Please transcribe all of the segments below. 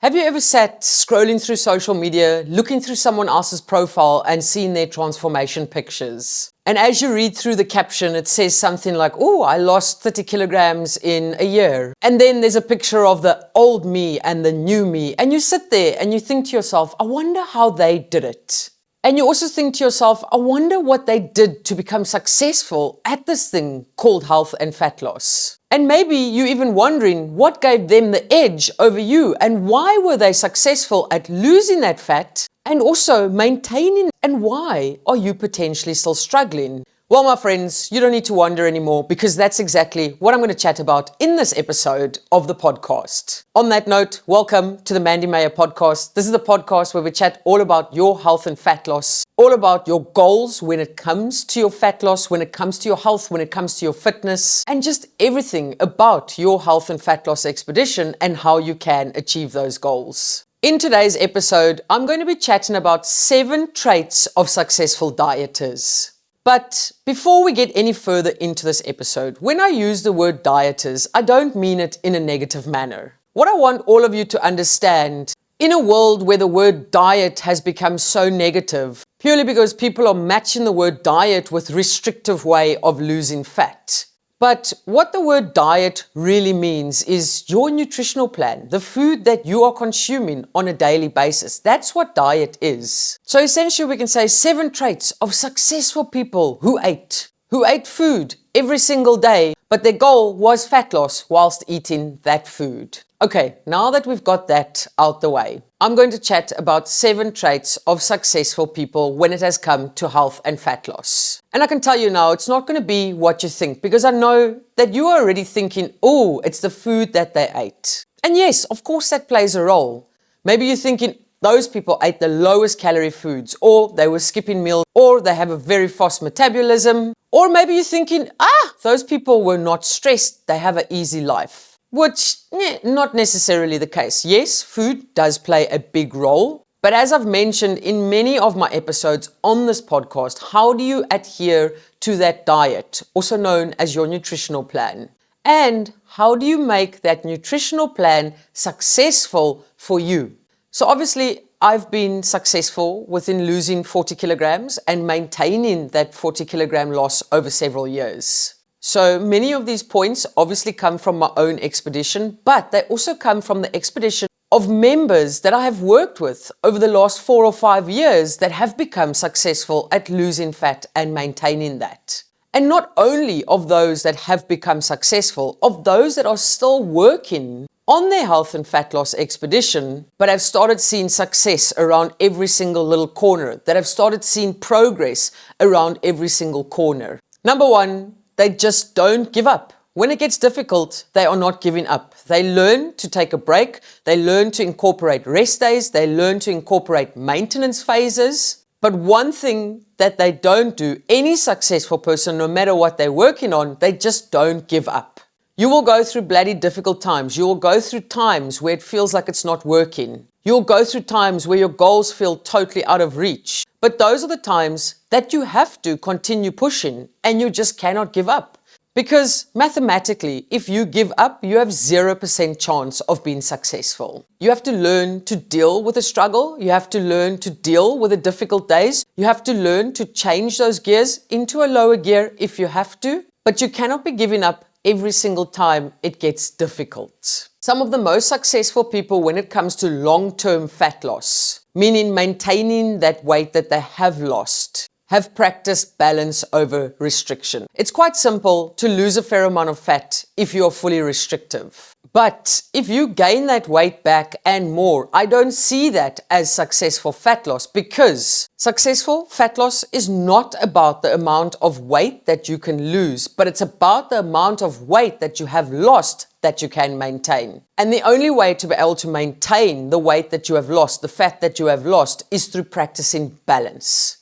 Have you ever sat scrolling through social media, looking through someone else's profile and seen their transformation pictures? And as you read through the caption, it says something like, oh, I lost 30 kilograms in a year. And then there's a picture of the old me and the new me. And you sit there and you think to yourself, I wonder how they did it. And you also think to yourself, I wonder what they did to become successful at this thing called health and fat loss. And maybe you're even wondering what gave them the edge over you and why were they successful at losing that fat and also maintaining, and why are you potentially still struggling? Well, my friends, you don't need to wonder anymore because that's exactly what I'm going to chat about in this episode of the podcast. On that note, welcome to the Mandy Meyer podcast. This is the podcast where we chat all about your health and fat loss, all about your goals when it comes to your fat loss, when it comes to your health, when it comes to your fitness, and just everything about your health and fat loss expedition and how you can achieve those goals. In today's episode, I'm going to be chatting about 7 traits of successful dieters. But before we get any further into this episode, when I use the word dieters, I don't mean it in a negative manner. What I want all of you to understand, in a world where the word diet has become so negative, purely because people are matching the word diet with restrictive way of losing fat. But what the word diet really means is your nutritional plan, the food that you are consuming on a daily basis. That's what diet is. So essentially we can say 7 traits of successful people who ate food every single day, but their goal was fat loss whilst eating that food. Okay, now that we've got that out the way, I'm going to chat about 7 traits of successful people when it has come to health and fat loss. And I can tell you now, it's not going to be what you think, because I know that you are already thinking, oh, it's the food that they ate. And yes, of course that plays a role. Maybe you're thinking those people ate the lowest calorie foods, or they were skipping meals, or they have a very fast metabolism. Or maybe you're thinking, those people were not stressed, they have an easy life. Which, not necessarily the case. Yes, food does play a big role. But as I've mentioned in many of my episodes on this podcast, how do you adhere to that diet, also known as your nutritional plan? And how do you make that nutritional plan successful for you? So obviously, I've been successful within losing 40 kilograms and maintaining that 40 kilogram loss over several years. So many of these points obviously come from my own expedition, but they also come from the expedition of members that I have worked with over the last 4 or 5 years that have become successful at losing fat and maintaining that. And not only of those that have become successful, of those that are still working on their health and fat loss expedition, but have started seeing success around every single little corner, that have started seeing progress around every single corner. Number 1, they just don't give up. When it gets difficult, they are not giving up. They learn to take a break. They learn to incorporate rest days. They learn to incorporate maintenance phases. But one thing that they don't do, any successful person, no matter what they're working on, they just don't give up. You will go through bloody difficult times. You will go through times where it feels like it's not working. You'll go through times where your goals feel totally out of reach. But those are the times that you have to continue pushing and you just cannot give up. Because mathematically, if you give up, you have 0% chance of being successful. You have to learn to deal with the struggle. You have to learn to deal with the difficult days. You have to learn to change those gears into a lower gear if you have to. But you cannot be giving up every single time it gets difficult. Some of the most successful people when it comes to long-term fat loss, meaning maintaining that weight that they have lost, have practiced balance over restriction. It's quite simple to lose a fair amount of fat if you are fully restrictive. But if you gain that weight back and more, I don't see that as successful fat loss, because successful fat loss is not about the amount of weight that you can lose, but it's about the amount of weight that you have lost that you can maintain. And the only way to be able to maintain the weight that you have lost, the fat that you have lost, is through practicing balance.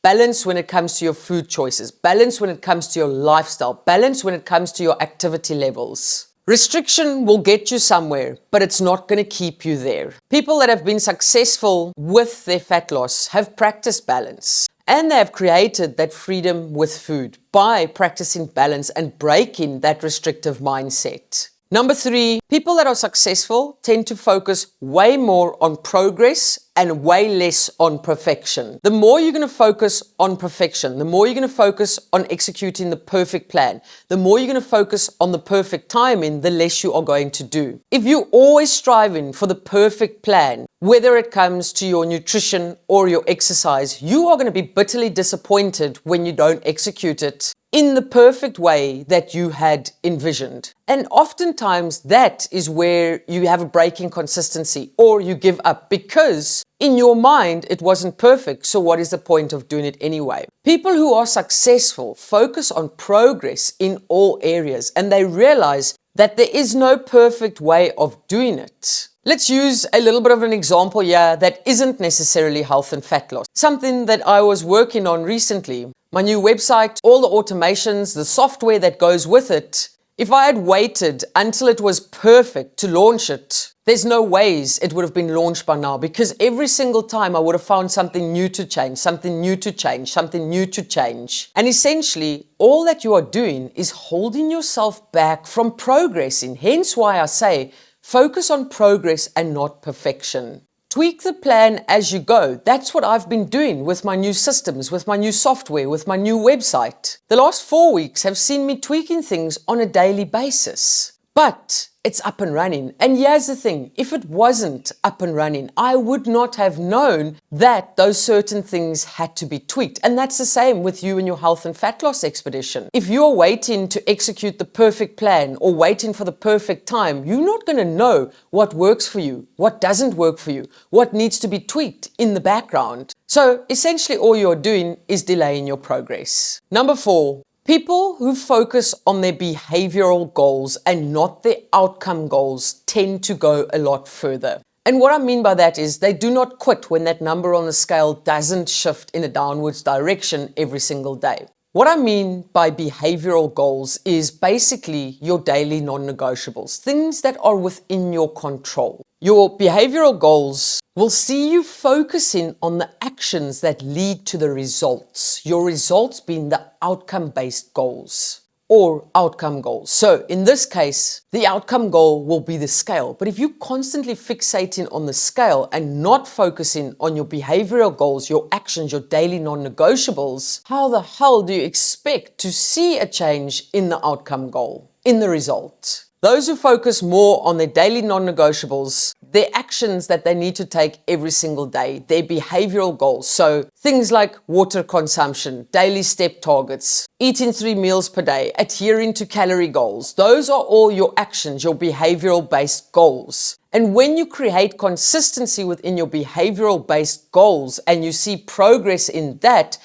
Balance when it comes to your food choices, balance when it comes to your lifestyle, balance when it comes to your activity levels. Restriction will get you somewhere, but it's not going to keep you there. People that have been successful with their fat loss have practiced balance, and they have created that freedom with food by practicing balance and breaking that restrictive mindset. Number 3, people that are successful tend to focus way more on progress and way less on perfection. The more you're going to focus on perfection, the more you're going to focus on executing the perfect plan, the more you're going to focus on the perfect timing, the less you are going to do. If you're always striving for the perfect plan, whether it comes to your nutrition or your exercise, you are going to be bitterly disappointed when you don't execute it in the perfect way that you had envisioned. And oftentimes that is where you have a break in consistency or you give up because in your mind it wasn't perfect. So what is the point of doing it anyway? People who are successful focus on progress in all areas and they realize that there is no perfect way of doing it. Let's use a little bit of an example here that isn't necessarily health and fat loss. Something that I was working on recently. My new website, all the automations, the software that goes with it. If I had waited until it was perfect to launch it, there's no ways it would have been launched by now because every single time I would have found something new to change, something new to change, something new to change. And essentially, all that you are doing is holding yourself back from progressing. Hence why I say, focus on progress and not perfection. Tweak the plan as you go. That's what I've been doing with my new systems, with my new software, with my new website. The last 4 weeks have seen me tweaking things on a daily basis. But it's up and running. And here's the thing, if it wasn't up and running, I would not have known that those certain things had to be tweaked. And that's the same with you and your health and fat loss expedition. If you're waiting to execute the perfect plan or waiting for the perfect time, you're not going to know what works for you, what doesn't work for you, what needs to be tweaked in the background. So essentially all you're doing is delaying your progress. Number 4. People who focus on their behavioral goals and not their outcome goals tend to go a lot further. And what I mean by that is they do not quit when that number on the scale doesn't shift in a downwards direction every single day. What I mean by behavioral goals is basically your daily non-negotiables, things that are within your control. Your behavioral goals will see you focusing on the actions that lead to the results, your results being the outcome-based goals or outcome goals. So in this case, the outcome goal will be the scale. But if you're constantly fixating on the scale and not focusing on your behavioral goals, your actions, your daily non-negotiables, how the hell do you expect to see a change in the outcome goal, in the result? Those who focus more on their daily non-negotiables, their actions that they need to take every single day, their behavioral goals. So things like water consumption, daily step targets, eating 3 meals per day, adhering to calorie goals. Those are all your actions, your behavioral based goals. And when you create consistency within your behavioral based goals and you see progress in that,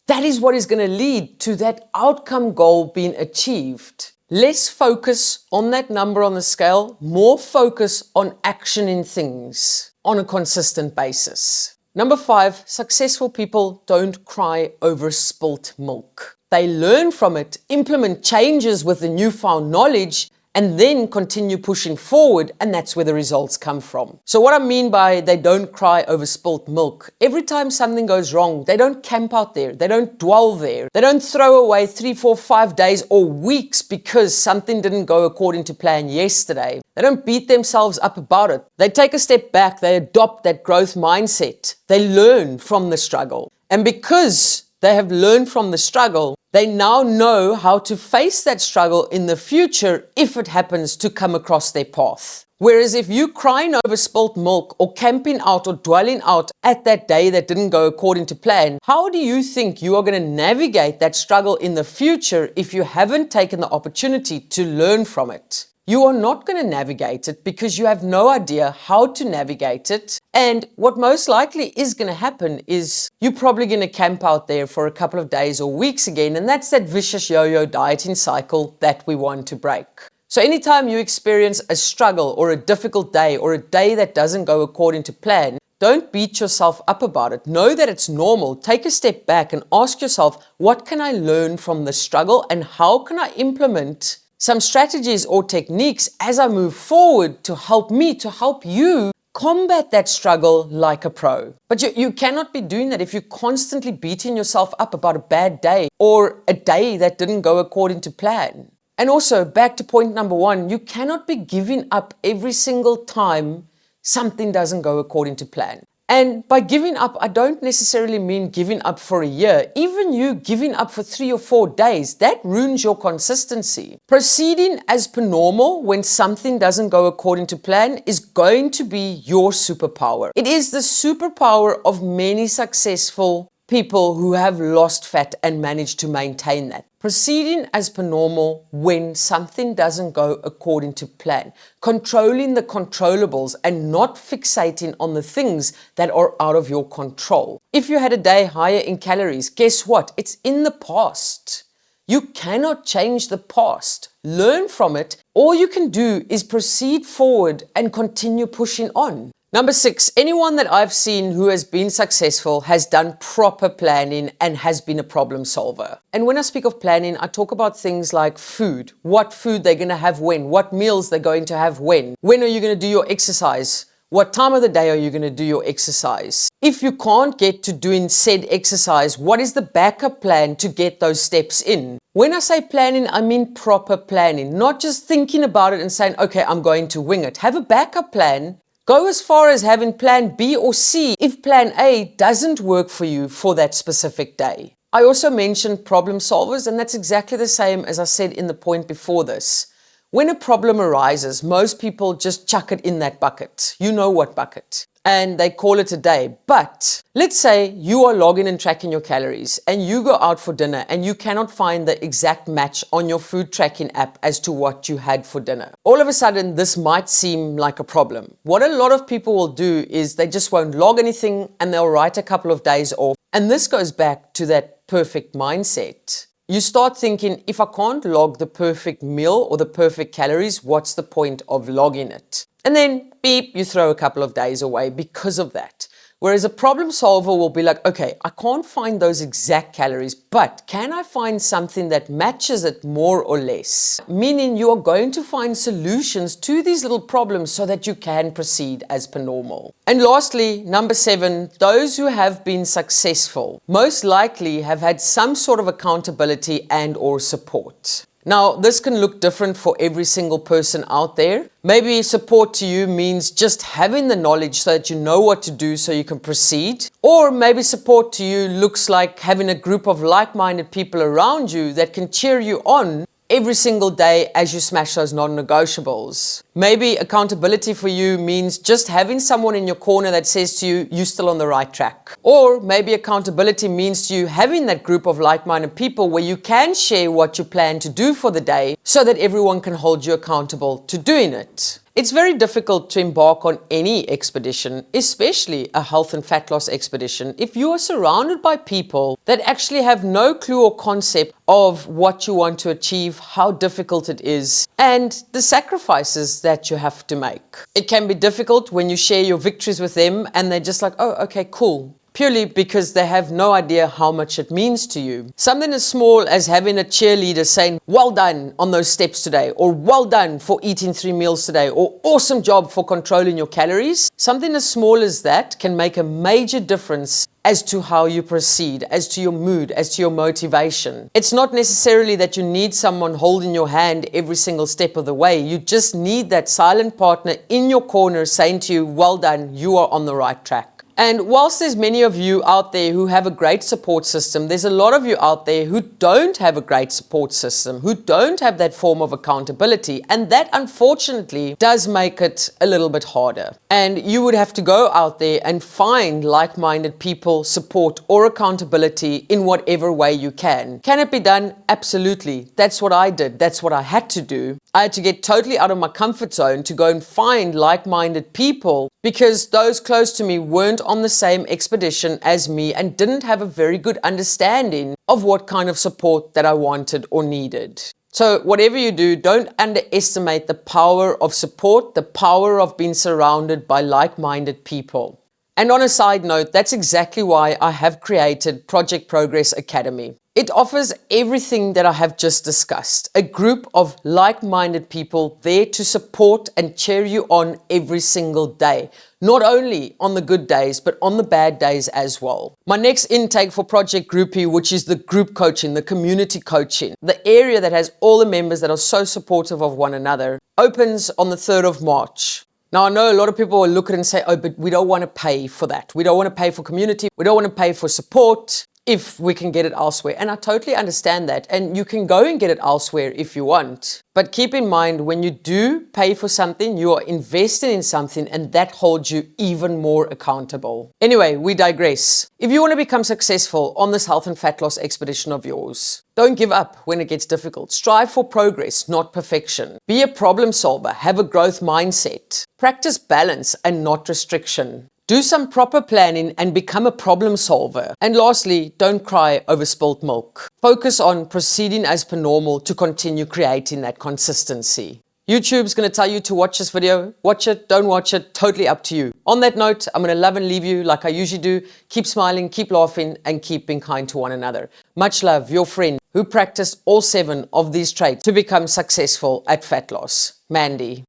that is what is going to lead to that outcome goal being achieved. Less focus on that number on the scale, more focus on actioning things on a consistent basis. Number 5, successful people don't cry over spilt milk. They learn from it, implement changes with the newfound knowledge, and then continue pushing forward, and that's where the results come from. So what I mean by they don't cry over spilt milk, every time something goes wrong, they don't camp out there, they don't dwell there, they don't throw away 3, 4, 5 days or weeks because something didn't go according to plan yesterday. They don't beat themselves up about it. They take a step back, they adopt that growth mindset, they learn from the struggle. And because they have learned from the struggle, they now know how to face that struggle in the future if it happens to come across their path. Whereas if you're crying over spilt milk or camping out or dwelling out at that day that didn't go according to plan, how do you think you are going to navigate that struggle in the future if you haven't taken the opportunity to learn from it? You are not going to navigate it because you have no idea how to navigate it. And what most likely is going to happen is you're probably going to camp out there for a couple of days or weeks again. And that's that vicious yo-yo dieting cycle that we want to break. So anytime you experience a struggle or a difficult day or a day that doesn't go according to plan, don't beat yourself up about it. Know that it's normal. Take a step back and ask yourself, what can I learn from the struggle and how can I implement some strategies or techniques as I move forward to help me, to help you combat that struggle like a pro. But you cannot be doing that if you're constantly beating yourself up about a bad day or a day that didn't go according to plan. And also, back to point number 1, you cannot be giving up every single time something doesn't go according to plan. And by giving up, I don't necessarily mean giving up for a year. Even you giving up for 3 or 4 days, that ruins your consistency. Proceeding as per normal when something doesn't go according to plan is going to be your superpower. It is the superpower of many successful people who have lost fat and managed to maintain that. Proceeding as per normal when something doesn't go according to plan. Controlling the controllables and not fixating on the things that are out of your control. If you had a day higher in calories, guess what? It's in the past. You cannot change the past. Learn from it. All you can do is proceed forward and continue pushing on. Number 6, anyone that I've seen who has been successful has done proper planning and has been a problem solver. And when I speak of planning, I talk about things like food, what food they're going to have when, what meals they're going to have when are you going to do your exercise, what time of the day are you going to do your exercise. If you can't get to doing said exercise, what is the backup plan to get those steps in? When I say planning, I mean proper planning, not just thinking about it and saying, okay, I'm going to wing it. Have a backup plan. Go as far as having plan B or C if plan A doesn't work for you for that specific day. I also mentioned problem solvers, and that's exactly the same as I said in the point before this. When a problem arises, most people just chuck it in that bucket. You know what bucket. And they call it a day. But let's say you are logging and tracking your calories and you go out for dinner and you cannot find the exact match on your food tracking app as to what you had for dinner. All of a sudden, this might seem like a problem. What a lot of people will do is they just won't log anything and they'll write a couple of days off. And this goes back to that perfect mindset. You start thinking, if I can't log the perfect meal or the perfect calories, what's the point of logging it? And then, beep, you throw a couple of days away because of that. Whereas a problem solver will be like, okay, I can't find those exact calories, but can I find something that matches it more or less? Meaning you are going to find solutions to these little problems so that you can proceed as per normal. And lastly, number 7, those who have been successful most likely have had some sort of accountability and or support. Now, this can look different for every single person out there. Maybe support to you means just having the knowledge so that you know what to do so you can proceed. Or maybe support to you looks like having a group of like-minded people around you that can cheer you on every single day as you smash those non-negotiables. Maybe accountability for you means just having someone in your corner that says to you, you're still on the right track. Or maybe accountability means to you having that group of like-minded people where you can share what you plan to do for the day so that everyone can hold you accountable to doing it. It's very difficult to embark on any expedition, especially a health and fat loss expedition, if you are surrounded by people that actually have no clue or concept of what you want to achieve, how difficult it is, and the sacrifices that you have to make. It can be difficult when you share your victories with them and they're just like, oh, okay, cool. Purely because they have no idea how much it means to you. Something as small as having a cheerleader saying, well done on those steps today, or well done for eating 3 meals today, or awesome job for controlling your calories. Something as small as that can make a major difference as to how you proceed, as to your mood, as to your motivation. It's not necessarily that you need someone holding your hand every single step of the way. You just need that silent partner in your corner saying to you, well done, you are on the right track. And whilst there's many of you out there who have a great support system, there's a lot of you out there who don't have a great support system, who don't have that form of accountability. And that unfortunately does make it a little bit harder. And you would have to go out there and find like-minded people, support or accountability in whatever way you can. Can it be done? Absolutely. That's what I did. That's what I had to do. I had to get totally out of my comfort zone to go and find like-minded people because those close to me weren't on the same expedition as me and didn't have a very good understanding of what kind of support that I wanted or needed. So whatever you do, don't underestimate the power of support, the power of being surrounded by like-minded people. And on a side note, that's exactly why I have created Project Progress Academy. It offers everything that I have just discussed. A group of like-minded people there to support and cheer you on every single day. Not only on the good days, but on the bad days as well. My next intake for Project Groupie, which is the group coaching, the community coaching, the area that has all the members that are so supportive of one another, opens on the 3rd of March. Now, I know a lot of people will look at it and say, oh, but we don't want to pay for that. We don't want to pay for community. We don't want to pay for support if we can get it elsewhere. And I totally understand that. And you can go and get it elsewhere if you want. But keep in mind, when you do pay for something, you are investing in something, and that holds you even more accountable. Anyway, we digress. If you want to become successful on this health and fat loss expedition of yours, don't give up when it gets difficult. Strive for progress, not perfection. Be a problem solver. Have a growth mindset. Practice balance and not restriction. Do some proper planning and become a problem solver. And lastly, don't cry over spilt milk. Focus on proceeding as per normal to continue creating that consistency. YouTube's going to tell you to watch this video. Watch it, don't watch it, totally up to you. On that note, I'm going to love and leave you like I usually do. Keep smiling, keep laughing, and keep being kind to one another. Much love, your friend who practiced all 7 of these traits to become successful at fat loss, Mandy.